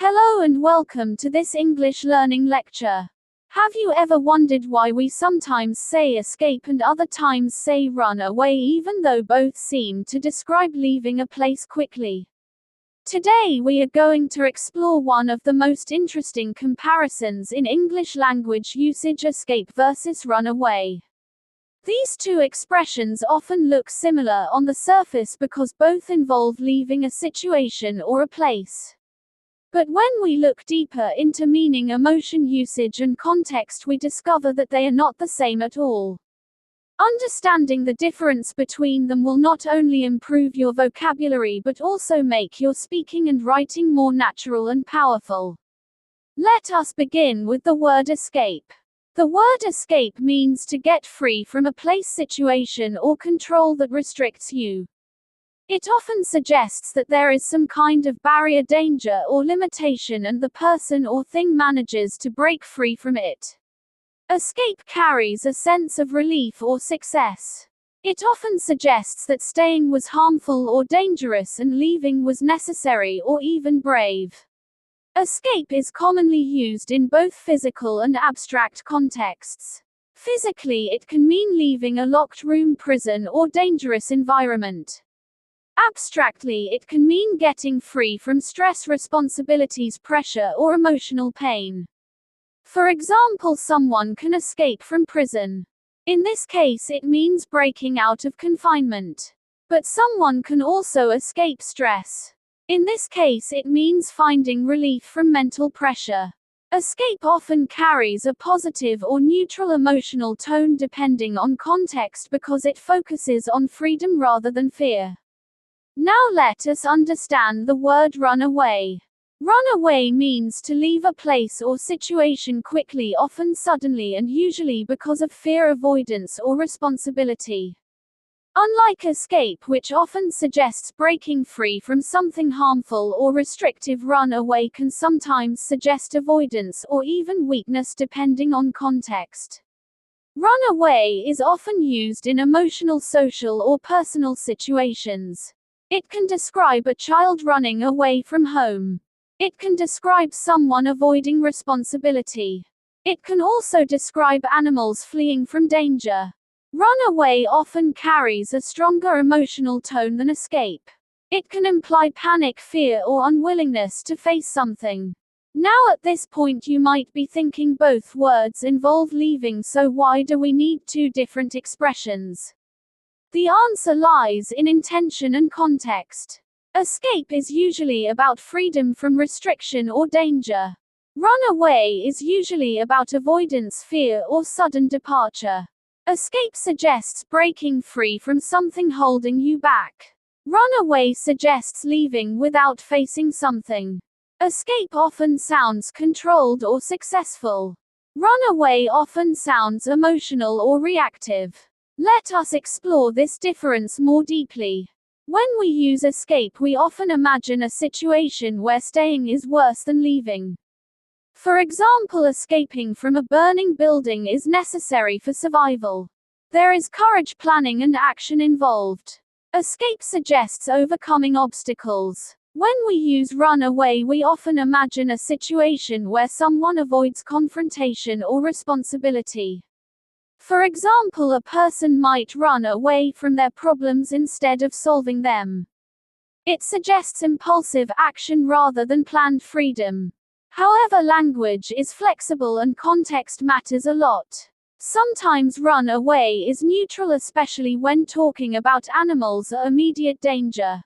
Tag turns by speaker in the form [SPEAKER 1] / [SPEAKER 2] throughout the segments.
[SPEAKER 1] Hello and welcome to this English learning lecture. Have you ever wondered why we sometimes say escape and other times say run away, even though both seem to describe leaving a place quickly? Today we are going to explore one of the most interesting comparisons in English language usage: escape versus run away. These two expressions often look similar on the surface because both involve leaving a situation or a place. But when we look deeper into meaning, emotion, usage, and context, we discover that they are not the same at all. Understanding the difference between them will not only improve your vocabulary but also make your speaking and writing more natural and powerful. Let us begin with the word escape. The word escape means to get free from a place, situation, or control that restricts you. It often suggests that there is some kind of barrier, danger, or limitation, and the person or thing manages to break free from it. Escape carries a sense of relief or success. It often suggests that staying was harmful or dangerous and leaving was necessary or even brave. Escape is commonly used in both physical and abstract contexts. Physically, it can mean leaving a locked room, prison, or dangerous environment. Abstractly, it can mean getting free from stress, responsibilities, pressure, or emotional pain. For example, someone can escape from prison. In this case, it means breaking out of confinement. But someone can also escape stress. In this case, it means finding relief from mental pressure. Escape often carries a positive or neutral emotional tone depending on context because it focuses on freedom rather than fear. Now let us understand the word run away. Run away means to leave a place or situation quickly, often suddenly, and usually because of fear, avoidance, or responsibility. Unlike escape, which often suggests breaking free from something harmful or restrictive, run away can sometimes suggest avoidance or even weakness depending on context. Run away is often used in emotional, social, or personal situations. It can describe a child running away from home. It can describe someone avoiding responsibility. It can also describe animals fleeing from danger. Run away often carries a stronger emotional tone than escape. It can imply panic, fear, or unwillingness to face something. Now at this point you might be thinking, both words involve leaving, so why do we need two different expressions? The answer lies in intention and context. Escape is usually about freedom from restriction or danger. Run away is usually about avoidance, fear, or sudden departure. Escape suggests breaking free from something holding you back. Run away suggests leaving without facing something. Escape often sounds controlled or successful. Run away often sounds emotional or reactive. Let us explore this difference more deeply. When we use escape, we often imagine a situation where staying is worse than leaving. For example, escaping from a burning building is necessary for survival. There is courage, planning, and action involved. Escape suggests overcoming obstacles. When we use run away, we often imagine a situation where someone avoids confrontation or responsibility. For example, a person might run away from their problems instead of solving them. It suggests impulsive action rather than planned freedom. However, language is flexible and context matters a lot. Sometimes run away is neutral, especially when talking about animals or immediate danger.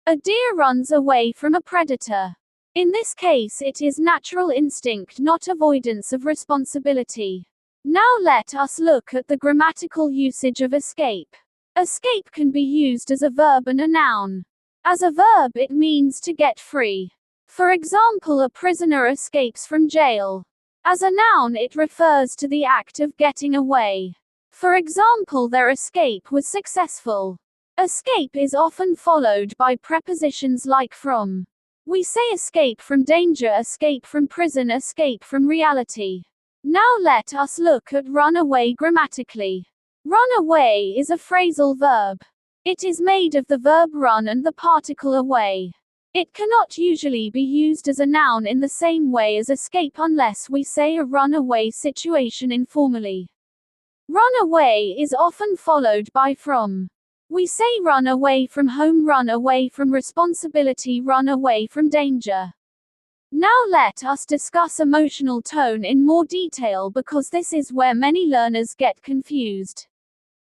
[SPEAKER 1] A deer runs away from a predator. In this case, it is natural instinct, not avoidance of responsibility. Now let us look at the grammatical usage of escape. Escape can be used as a verb and a noun. As a verb, it means to get free. For example, a prisoner escapes from jail. As a noun, it refers to the act of getting away. For example, their escape was successful. Escape is often followed by prepositions like from. We say escape from danger, escape from prison, escape from reality. Now let us look at run away grammatically. Run away is a phrasal verb. It is made of the verb run and the particle away. It cannot usually be used as a noun in the same way as escape unless we say a run-away situation informally. Run away is often followed by from. We say run away from home, run away from responsibility, run away from danger. Now let us discuss emotional tone in more detail because this is where many learners get confused.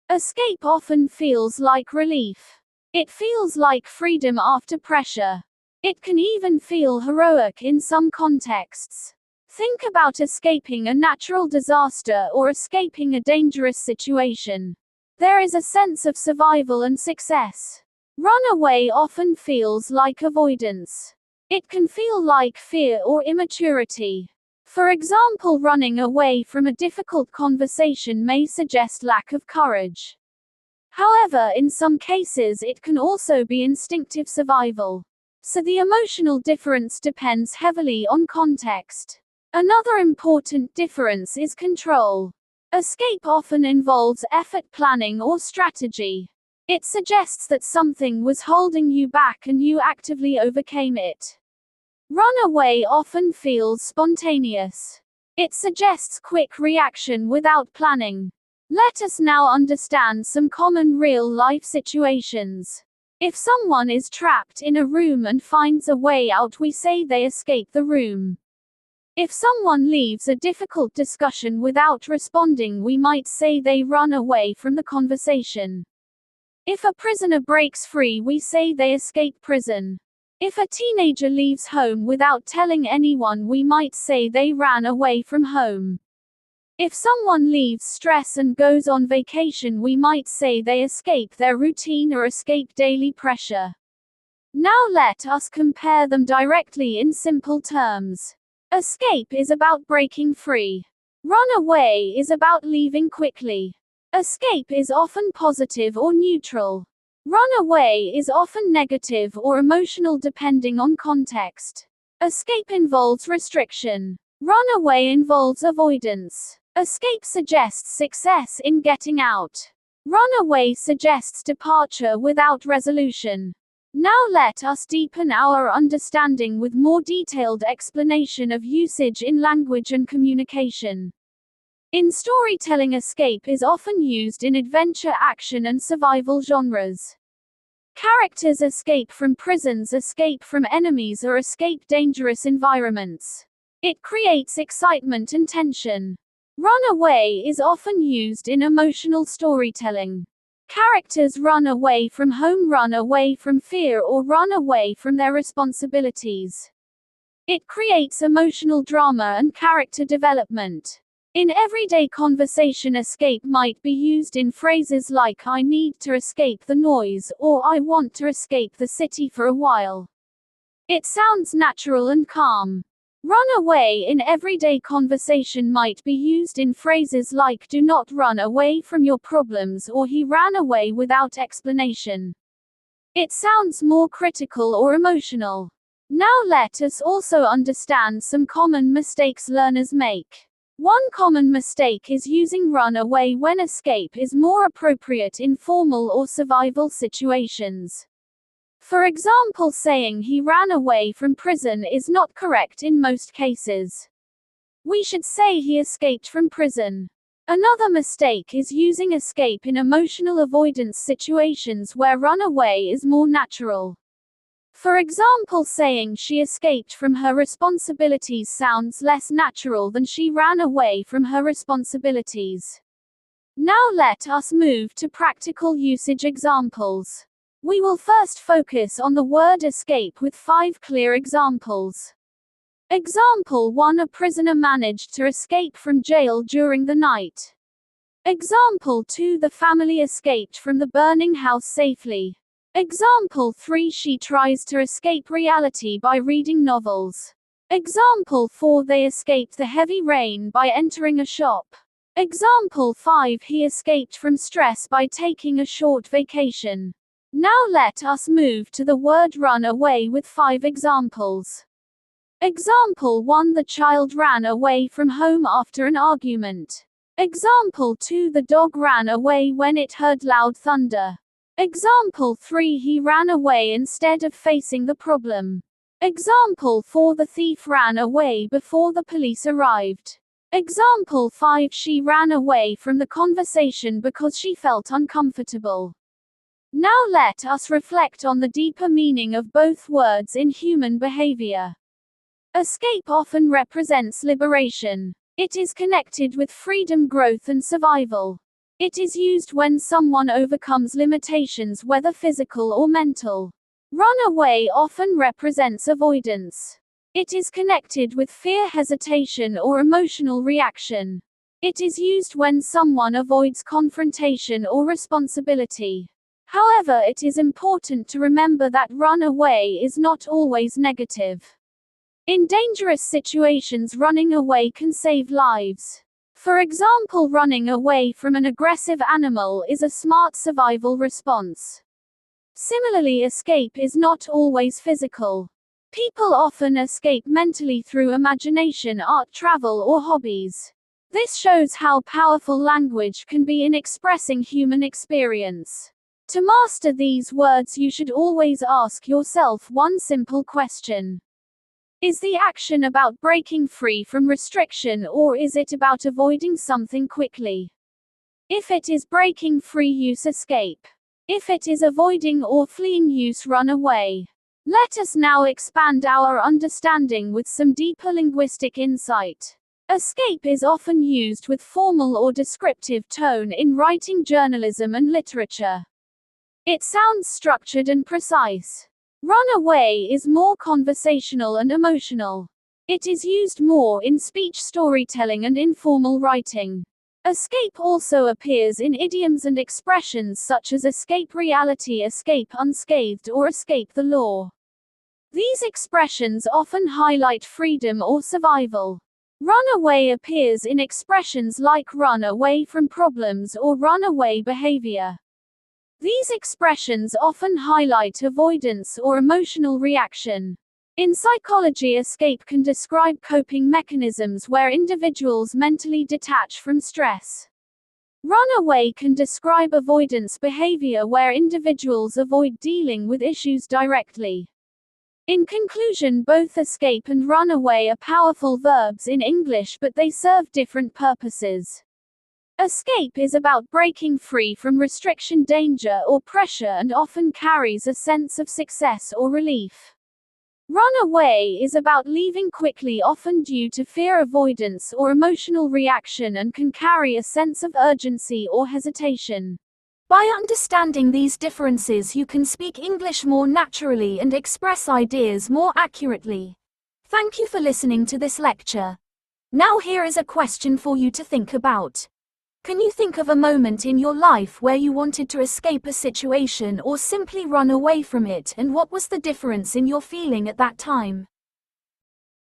[SPEAKER 1] Escape often feels like relief. It feels like freedom after pressure. It can even feel heroic in some contexts. Think about escaping a natural disaster or escaping a dangerous situation. There is a sense of survival and success. Runaway often feels like avoidance. It can feel like fear or immaturity. For example, running away from a difficult conversation may suggest lack of courage. However, in some cases it can also be instinctive survival. So the emotional difference depends heavily on context. Another important difference is control. Escape often involves effort, planning, or strategy. It suggests that something was holding you back and you actively overcame it. Runaway often feels spontaneous. It suggests quick reaction without planning. Let us now understand some common real-life situations. If someone is trapped in a room and finds a way out, we say they escape the room. If someone leaves a difficult discussion without responding, we might say they run away from the conversation. If a prisoner breaks free, we say they escape prison. If a teenager leaves home without telling anyone, we might say they ran away from home. If someone leaves stress and goes on vacation, we might say they escape their routine or escape daily pressure. Now let us compare them directly in simple terms. Escape is about breaking free. Run away is about leaving quickly. Escape is often positive or neutral. Run away is often negative or emotional depending on context. Escape involves restriction. Run away involves avoidance. Escape suggests success in getting out. Run away suggests departure without resolution. Now let us deepen our understanding with more detailed explanation of usage in language and communication. In storytelling, escape is often used in adventure, action, and survival genres. Characters escape from prisons, escape from enemies, or escape dangerous environments. It creates excitement and tension. Run away is often used in emotional storytelling. Characters run away from home, run away from fear, or run away from their responsibilities. It creates emotional drama and character development. In everyday conversation, escape might be used in phrases like "I need to escape the noise" or "I want to escape the city for a while." It sounds natural and calm. Run away in everyday conversation might be used in phrases like "Do not run away from your problems" or "He ran away without explanation." It sounds more critical or emotional. Now let us also understand some common mistakes learners make. One common mistake is using run away when escape is more appropriate in formal or survival situations. For example, saying "he ran away from prison" is not correct in most cases. We should say "he escaped from prison." Another mistake is using escape in emotional avoidance situations where run away is more natural. For example, saying "she escaped from her responsibilities" sounds less natural than "she ran away from her responsibilities." Now let us move to practical usage examples. We will first focus on the word escape with 5 clear examples. Example 1: A prisoner managed to escape from jail during the night. Example 2: The family escaped from the burning house safely. Example 3: She tries to escape reality by reading novels. Example 4: They escaped the heavy rain by entering a shop. Example 5: He escaped from stress by taking a short vacation. Now let us move to the word run away with 5 examples. Example 1: The child ran away from home after an argument. Example 2: The dog ran away when it heard loud thunder. Example 3. He ran away instead of facing the problem. Example 4. The thief ran away before the police arrived. Example 5. She ran away from the conversation because she felt uncomfortable. Now let us reflect on the deeper meaning of both words in human behavior. Escape often represents liberation. It is connected with freedom, growth, and survival. It is used when someone overcomes limitations, whether physical or mental. Run away often represents avoidance. It is connected with fear, hesitation, or emotional reaction. It is used when someone avoids confrontation or responsibility. However, it is important to remember that run away is not always negative. In dangerous situations, running away can save lives. For example, running away from an aggressive animal is a smart survival response. Similarly, escape is not always physical. People often escape mentally through imagination, art, travel, or hobbies. This shows how powerful language can be in expressing human experience. To master these words, you should always ask yourself one simple question. Is the action about breaking free from restriction, or is it about avoiding something quickly? If it is breaking free, use escape. If it is avoiding or fleeing, use run away. Let us now expand our understanding with some deeper linguistic insight. Escape is often used with formal or descriptive tone in writing, journalism, and literature. It sounds structured and precise. Run away is more conversational and emotional. It is used more in speech, storytelling, and informal writing. Escape also appears in idioms and expressions such as escape reality, escape unscathed, or escape the law. These expressions often highlight freedom or survival. Run away appears in expressions like run away from problems or run away behavior. These expressions often highlight avoidance or emotional reaction. In psychology, escape can describe coping mechanisms where individuals mentally detach from stress. Run away can describe avoidance behavior where individuals avoid dealing with issues directly. In conclusion, both escape and run away are powerful verbs in English, but they serve different purposes. Escape is about breaking free from restriction, danger, or pressure, and often carries a sense of success or relief. Run away is about leaving quickly, often due to fear, avoidance, or emotional reaction, and can carry a sense of urgency or hesitation. By understanding these differences, you can speak English more naturally and express ideas more accurately. Thank you for listening to this lecture. Now here is a question for you to think about. Can you think of a moment in your life where you wanted to escape a situation or simply run away from it, and what was the difference in your feeling at that time?